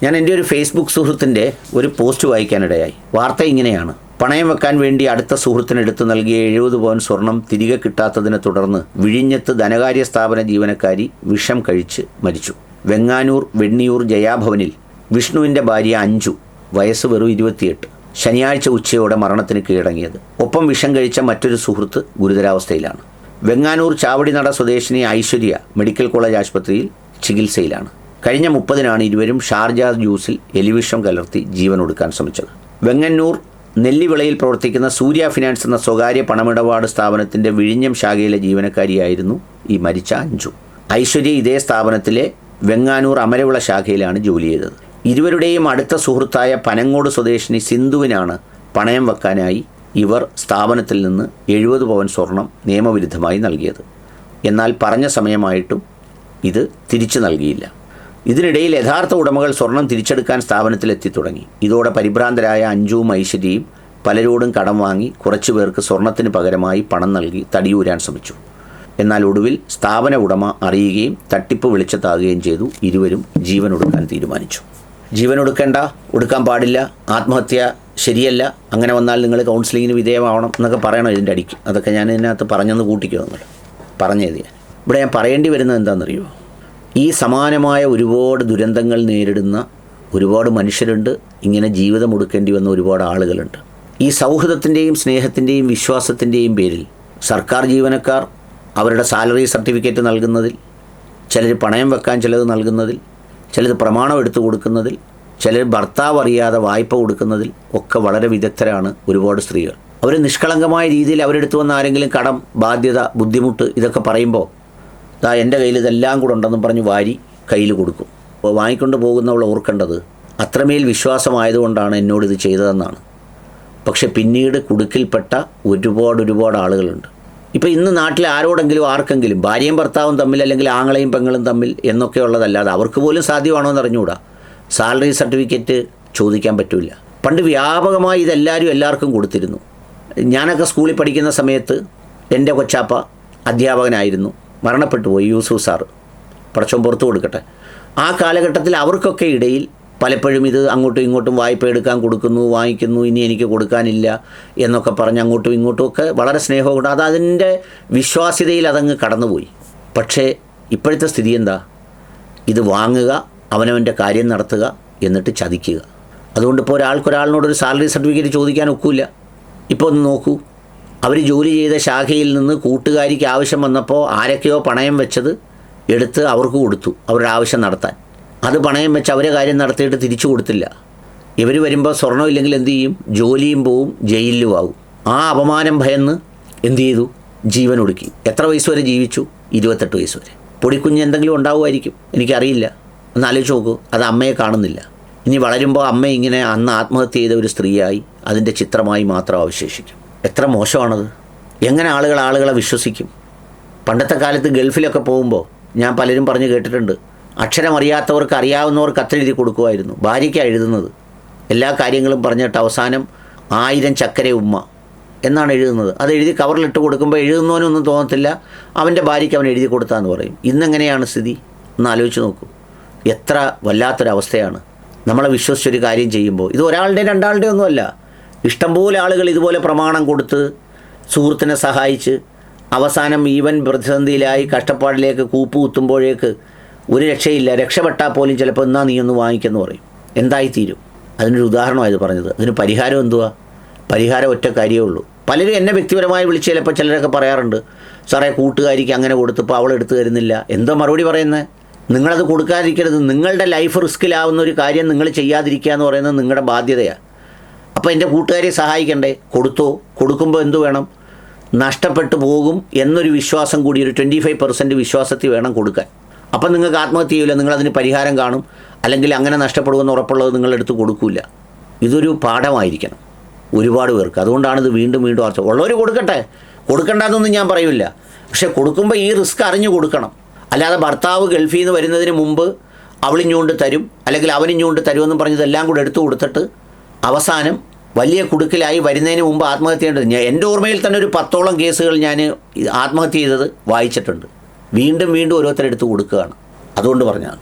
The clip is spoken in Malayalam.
ഞാൻ എൻ്റെ ഒരു ഫേസ്ബുക്ക് സുഹൃത്തിൻ്റെ ഒരു പോസ്റ്റ് വായിക്കാനിടയായി. വാർത്ത ഇങ്ങനെയാണ്: പണയം വെക്കാൻ വേണ്ടി അടുത്ത സുഹൃത്തിനെടുത്ത് നൽകിയ 70 പവൻ സ്വർണം തിരികെ കിട്ടാത്തതിനെ തുടർന്ന് വിഴിഞ്ഞത്ത് ധനകാര്യ സ്ഥാപന ജീവനക്കാരി വിഷം കഴിച്ച് മരിച്ചു. വെങ്ങാനൂർ വെണ്ണിയൂർ ജയാഭവനിൽ വിഷ്ണുവിൻ്റെ ഭാര്യ അഞ്ജു, വയസ്സ് വെറും 28, ശനിയാഴ്ച ഉച്ചയോടെ മരണത്തിന് കീഴടങ്ങിയത്. ഒപ്പം വിഷം കഴിച്ച മറ്റൊരു സുഹൃത്ത് ഗുരുതരാവസ്ഥയിലാണ്. വെങ്ങാനൂർ ചാവടിനട സ്വദേശിനി ഐശ്വര്യ മെഡിക്കൽ കോളേജ് ആശുപത്രിയിൽ ചികിത്സയിലാണ്. കഴിഞ്ഞ 30-നാണ് ഇരുവരും ഷാർജ ജ്യൂസിൽ എലിവിഷം കലർത്തി ജീവനൊടുക്കാൻ ശ്രമിച്ചത്. വെങ്ങന്നൂർ നെല്ലിവിളയിൽ പ്രവർത്തിക്കുന്ന സൂര്യ ഫിനാൻസ് എന്ന സ്വകാര്യ പണമിടപാട് സ്ഥാപനത്തിൻ്റെ വിഴിഞ്ഞം ശാഖയിലെ ജീവനക്കാരിയായിരുന്നു ഈ മരിച്ച അഞ്ജു. ഐശ്വര്യ ഇതേ സ്ഥാപനത്തിലെ വെങ്ങാനൂർ അമരവിള ശാഖയിലാണ് ജോലി ചെയ്തത്. ഇരുവരുടെയും അടുത്ത സുഹൃത്തായ പനങ്ങോട് സ്വദേശിനി സിന്ധുവിനാണ് പണയം വെക്കാനായി ഇവർ സ്ഥാപനത്തിൽ നിന്ന് 70 പവൻ സ്വർണം നിയമവിരുദ്ധമായി നൽകിയത്. എന്നാൽ പറഞ്ഞ സമയമായിട്ടും ഇത് തിരിച്ചു നൽകിയില്ല. ഇതിനിടയിൽ യഥാർത്ഥ ഉടമകൾ സ്വർണം തിരിച്ചെടുക്കാൻ സ്ഥാപനത്തിലെത്തി തുടങ്ങി. ഇതോടെ പരിഭ്രാന്തരായ അഞ്ജുവും ഐശ്വര്യയും പലരോടും കടം വാങ്ങി കുറച്ചു പേർക്ക് സ്വർണത്തിന് പകരമായി പണം നൽകി തടിയൂരാൻ ശ്രമിച്ചു. എന്നാൽ ഒടുവിൽ സ്ഥാപന ഉടമ അറിയുകയും തട്ടിപ്പ് വെളിച്ചത്താകുകയും ചെയ്തു. ഇരുവരും ജീവനൊടുക്കാൻ തീരുമാനിച്ചു. ജീവനൊടുക്കേണ്ട, ഒടുക്കാൻ പാടില്ല, ആത്മഹത്യ ശരിയല്ല, അങ്ങനെ വന്നാൽ നിങ്ങൾ കൗൺസിലിങ്ങിന് വിധേയമാവണം എന്നൊക്കെ പറയണം ഇതിൻ്റെ അടിക്ക്. അതൊക്കെ ഞാൻ ഇതിനകത്ത് പറഞ്ഞെന്ന് കൂട്ടിക്കോ. നിങ്ങൾ പറഞ്ഞത് ഇവിടെ ഞാൻ പറയേണ്ടി വരുന്നത് എന്താണെന്നറിയുമോ? ഈ സമാനമായ ഒരുപാട് ദുരന്തങ്ങൾ നേരിടുന്ന ഒരുപാട് മനുഷ്യരുണ്ട്. ഇങ്ങനെ ജീവിതം ഒടുക്കേണ്ടി വന്ന ഒരുപാട് ആളുകളുണ്ട്. ഈ സൗഹൃദത്തിൻ്റെയും സ്നേഹത്തിൻ്റെയും വിശ്വാസത്തിൻ്റെയും പേരിൽ സർക്കാർ ജീവനക്കാർ അവരുടെ സാലറി സർട്ടിഫിക്കറ്റ് നൽകുന്നതിൽ, ചിലർ പണയം വെക്കാൻ ചിലത് നൽകുന്നതിൽ, ചിലത് പ്രമാണം എടുത്തു കൊടുക്കുന്നതിൽ, ചിലർ ഭർത്താവ് അറിയാതെ വായ്പ കൊടുക്കുന്നതിൽ ഒക്കെ വളരെ വിദഗ്ധരാണ് ഒരുപാട് സ്ത്രീകൾ. അവർ നിഷ്കളങ്കമായ രീതിയിൽ അവരെടുത്തു വന്ന ആരെങ്കിലും കടം, ബാധ്യത, ബുദ്ധിമുട്ട് ഇതൊക്കെ പറയുമ്പോൾ എൻ്റെ കയ്യിൽ ഇതെല്ലാം കൂടെ ഉണ്ടെന്നും പറഞ്ഞ് വാരി കയ്യിൽ കൊടുക്കും. അപ്പോൾ വാങ്ങിക്കൊണ്ട് പോകുന്നവൾ ഓർക്കേണ്ടത് അത്രമേൽ വിശ്വാസമായതുകൊണ്ടാണ് എന്നോടിത് ചെയ്തതെന്നാണ്. പക്ഷെ പിന്നീട് കുടുക്കിൽപ്പെട്ട ഒരുപാട് ആളുകളുണ്ട്. ഇപ്പോൾ ഇന്ന് നാട്ടിൽ ആരോടെങ്കിലും ആർക്കെങ്കിലും ഭാര്യയും ഭർത്താവും തമ്മിൽ, അല്ലെങ്കിൽ ആങ്ങളെയും പെങ്ങളും തമ്മിൽ എന്നൊക്കെ ഉള്ളതല്ലാതെ അവർക്ക് പോലും സാധ്യമാണോ എന്ന് അറിഞ്ഞുകൂടാ, സാലറി സർട്ടിഫിക്കറ്റ് ചോദിക്കാൻ പറ്റില്ല. പണ്ട് വ്യാപകമായി ഇതെല്ലാവരും എല്ലാവർക്കും കൊടുത്തിരുന്നു. ഞാനൊക്കെ സ്കൂളിൽ പഠിക്കുന്ന സമയത്ത് എൻ്റെ കൊച്ചാപ്പ അധ്യാപകനായിരുന്നു, മരണപ്പെട്ടു പോയി, യൂസുഫ് സാറ്, പടച്ചോൻ പുറത്തു കൊടുക്കട്ടെ. ആ കാലഘട്ടത്തിൽ അവർക്കൊക്കെ ഇടയിൽ പലപ്പോഴും ഇത് അങ്ങോട്ടും ഇങ്ങോട്ടും വായ്പ എടുക്കാൻ കൊടുക്കുന്നു, വാങ്ങിക്കുന്നു, ഇനി എനിക്ക് കൊടുക്കാനില്ല എന്നൊക്കെ പറഞ്ഞ് അങ്ങോട്ടും ഇങ്ങോട്ടും ഒക്കെ വളരെ സ്നേഹമുണ്ട്. അതിൻ്റെ വിശ്വാസ്യതയിൽ അതങ്ങ് കടന്നുപോയി. പക്ഷേ ഇപ്പോഴത്തെ സ്ഥിതി എന്താ? ഇത് വാങ്ങുക, അവനവൻ്റെ കാര്യം നടത്തുക, എന്നിട്ട് ചതിക്കുക. അതുകൊണ്ട് ഇപ്പോൾ ഒരാൾക്കൊരാളിനോടൊരു സാലറി സർട്ടിഫിക്കറ്റ് ചോദിക്കാൻ ഒക്കില്ല. ഇപ്പോൾ ഒന്ന് നോക്കൂ, അവർ ജോലി ചെയ്ത ശാഖയിൽ നിന്ന് കൂട്ടുകാരിക്ക് ആവശ്യം വന്നപ്പോൾ ആരൊക്കെയോ പണയം വെച്ചത് എടുത്ത് അവർക്ക് കൊടുത്തു അവരുടെ ആവശ്യം നടത്താൻ. അത് പണയം വെച്ച് അവരെ കാര്യം നടത്തിയിട്ട് തിരിച്ചു കൊടുത്തില്ല. ഇവർ വരുമ്പോൾ സ്വർണ്ണം ഇല്ലെങ്കിൽ എന്തു ചെയ്യും? ജോലിയും പോവും, ജയിലിലും ആവും. ആ അപമാനം ഭയന്ന് എന്തു ചെയ്തു? ജീവൻ ഒടുക്കി. എത്ര വയസ്സ് വരെ ജീവിച്ചു? 28 വയസ്സ് വരെ. പൊടിക്കുഞ്ഞ് എന്തെങ്കിലും ഉണ്ടാവുമായിരിക്കും, എനിക്കറിയില്ല. ഒന്ന് ആലോചിച്ച് നോക്കൂ. അത് അമ്മയെ കാണുന്നില്ല. ഇനി വളരുമ്പോൾ അമ്മ ഇങ്ങനെ അന്ന് ആത്മഹത്യ ചെയ്ത ഒരു സ്ത്രീയായി അതിൻ്റെ ചിത്രമായി മാത്രം അവശേഷിക്കും. എത്ര മോശമാണത്! എങ്ങനെ ആളുകളെ വിശ്വസിക്കും? പണ്ടത്തെ കാലത്ത് ഗൾഫിലൊക്കെ പോകുമ്പോൾ ഞാൻ പലരും പറഞ്ഞ് കേട്ടിട്ടുണ്ട്, അക്ഷരമറിയാത്തവർക്ക് അറിയാവുന്നവർക്ക് കത്തെഴുതി കൊടുക്കുമായിരുന്നു. ഭാര്യയ്ക്കാണ് എഴുതുന്നത്. എല്ലാ കാര്യങ്ങളും പറഞ്ഞിട്ട് അവസാനം 1000 ചക്കര ഉമ്മ എന്നാണ് എഴുതുന്നത്. അത് എഴുതി കവറിലിട്ട് കൊടുക്കുമ്പോൾ എഴുതുന്നവനൊന്നും തോന്നത്തില്ല, അവൻ്റെ ഭാര്യയ്ക്ക് അവൻ എഴുതി കൊടുത്താന്ന് പറയും. ഇന്നെങ്ങനെയാണ് സ്ഥിതി? ഒന്ന് ആലോചിച്ച് നോക്കൂ. എത്ര വല്ലാത്തൊരവസ്ഥയാണ്. നമ്മളെ വിശ്വസിച്ചൊരു കാര്യം ചെയ്യുമ്പോൾ, ഇത് ഒരാളുടെ രണ്ടാളുടെ ഒന്നുമല്ല, ഇഷ്ടംപോലെ ആളുകൾ ഇതുപോലെ പ്രമാണം കൊടുത്ത് സുഹൃത്തിനെ സഹായിച്ച് അവസാനം ഈവൻ പ്രതിസന്ധിയിലായി കഷ്ടപ്പാടിലേക്ക് കൂപ്പ് കുത്തുമ്പോഴേക്ക് ഒരു രക്ഷയില്ല. രക്ഷപ്പെട്ടാൽ പോലും ചിലപ്പോൾ എന്നാ നീ ഒന്ന് വാങ്ങിക്കെന്ന് പറയും. എന്തായിത്തീരും? അതിനൊരു ഉദാഹരണമായത് പറഞ്ഞത്. അതിന് പരിഹാരം എന്തുവാ? പരിഹാരം ഒറ്റ കാര്യമേ ഉള്ളൂ. പലരും എന്നെ വ്യക്തിപരമായി വിളിച്ച് ചിലപ്പോൾ ചിലരൊക്കെ പറയാറുണ്ട്, സാറേ കൂട്ടുകാരിക്ക് അങ്ങനെ കൊടുത്തപ്പോൾ അവൾ എടുത്തു തരുന്നില്ല. എന്തോ മറുപടി പറയുന്നത്? നിങ്ങളത് കൊടുക്കാതിരിക്കരുത്. നിങ്ങളുടെ ലൈഫ് റിസ്ക്കിലാവുന്ന ഒരു കാര്യം നിങ്ങൾ ചെയ്യാതിരിക്കുക എന്ന് പറയുന്നത് നിങ്ങളുടെ ബാധ്യതയാണ്. അപ്പോൾ എൻ്റെ കൂട്ടുകാരെ സഹായിക്കണ്ടേ? കൊടുത്തോ. കൊടുക്കുമ്പോൾ എന്തു വേണം? നഷ്ടപ്പെട്ടു പോകും എന്നൊരു വിശ്വാസം കൂടി, ഒരു 25% വിശ്വാസത്തിൽ വേണം കൊടുക്കാൻ. അപ്പം നിങ്ങൾക്ക് ആത്മഹത്യ ചെയ്യില്ല, നിങ്ങളതിന് പരിഹാരം കാണും. അല്ലെങ്കിൽ അങ്ങനെ നഷ്ടപ്പെടുമെന്ന് ഉറപ്പുള്ളത് നിങ്ങളെടുത്ത് കൊടുക്കില്ല. ഇതൊരു പാഠമായിരിക്കണം ഒരുപാട് പേർക്ക്. അതുകൊണ്ടാണ് ഇത് വീണ്ടും ആർച്ച. ഉള്ളവർ കൊടുക്കട്ടെ, കൊടുക്കണ്ടെന്നൊന്നും ഞാൻ പറയില്ല. പക്ഷേ കൊടുക്കുമ്പോൾ ഈ റിസ്ക് അറിഞ്ഞു കൊടുക്കണം. അല്ലാതെ ഭർത്താവ് ഗൾഫിൽ നിന്ന് വരുന്നതിന് മുമ്പ് അവളിഞ്ഞുകൊണ്ട് തരും, അല്ലെങ്കിൽ അവനിഞ്ഞുകൊണ്ട് തരുമെന്നും പറഞ്ഞതെല്ലാം കൂടെ എടുത്തു കൊടുത്തിട്ട് അവസാനം വലിയ കുടുക്കിലായി വരുന്നതിന് മുമ്പ് ആത്മഹത്യ ചെയ്യേണ്ടത്. എൻ്റെ ഓർമ്മയിൽ തന്നെ ഒരു 10ഓളം കേസുകൾ ഞാൻ ആത്മഹത്യ ചെയ്തത് വായിച്ചിട്ടുണ്ട്. വീണ്ടും ഓരോരുത്തരെടുത്ത് കൊടുക്കുകയാണ്. അതുകൊണ്ട് പറഞ്ഞാണ്.